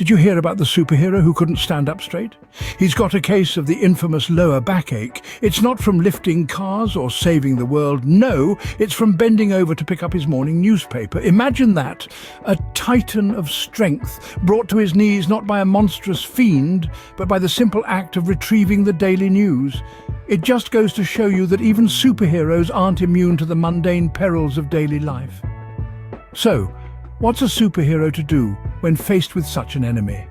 Did you hear about the superhero who couldn't stand up straight? He's got a case of the infamous lower backache. It's not from lifting cars or saving the world. No, it's from bending over to pick up his morning newspaper. Imagine that. A titan of strength, brought to his knees not by a monstrous fiend, but by the simple act of retrieving the daily news. It just goes to show you that even superheroes aren't immune to the mundane perils of daily life. So, what's a superhero to do when faced with such an enemy?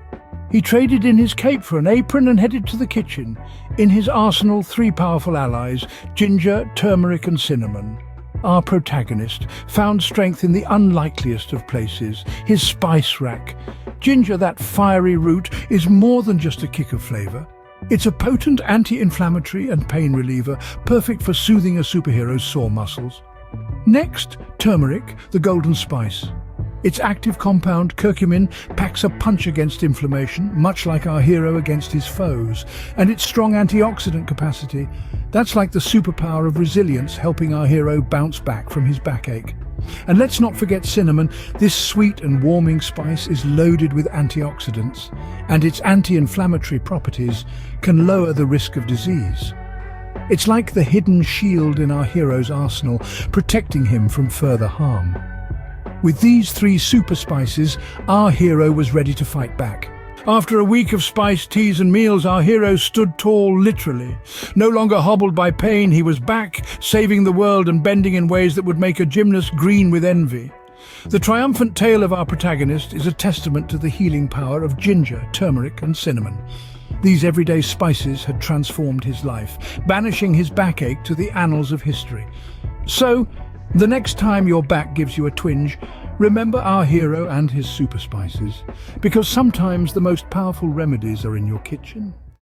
He traded in his cape for an apron and headed to the kitchen. In his arsenal, 3 powerful allies, ginger, turmeric and cinnamon. Our protagonist found strength in the unlikeliest of places, his spice rack. Ginger, that fiery root, is more than just a kick of flavour. It's a potent anti-inflammatory and pain reliever, perfect for soothing a superhero's sore muscles. Next, turmeric, the golden spice. Its active compound, curcumin, packs a punch against inflammation, much like our hero against his foes. And its strong antioxidant capacity, that's like the superpower of resilience, helping our hero bounce back from his backache. And let's not forget cinnamon. This sweet and warming spice is loaded with antioxidants, and its anti-inflammatory properties can lower the risk of disease. It's like the hidden shield in our hero's arsenal, protecting him from further harm. With these 3 super spices, our hero was ready to fight back. After a week of spiced teas and meals, our hero stood tall, literally. No longer hobbled by pain, he was back, saving the world and bending in ways that would make a gymnast green with envy. The triumphant tale of our protagonist is a testament to the healing power of ginger, turmeric and cinnamon. These everyday spices had transformed his life, banishing his backache to the annals of history. So, the next time your back gives you a twinge, remember our hero and his super spices, because sometimes the most powerful remedies are in your kitchen.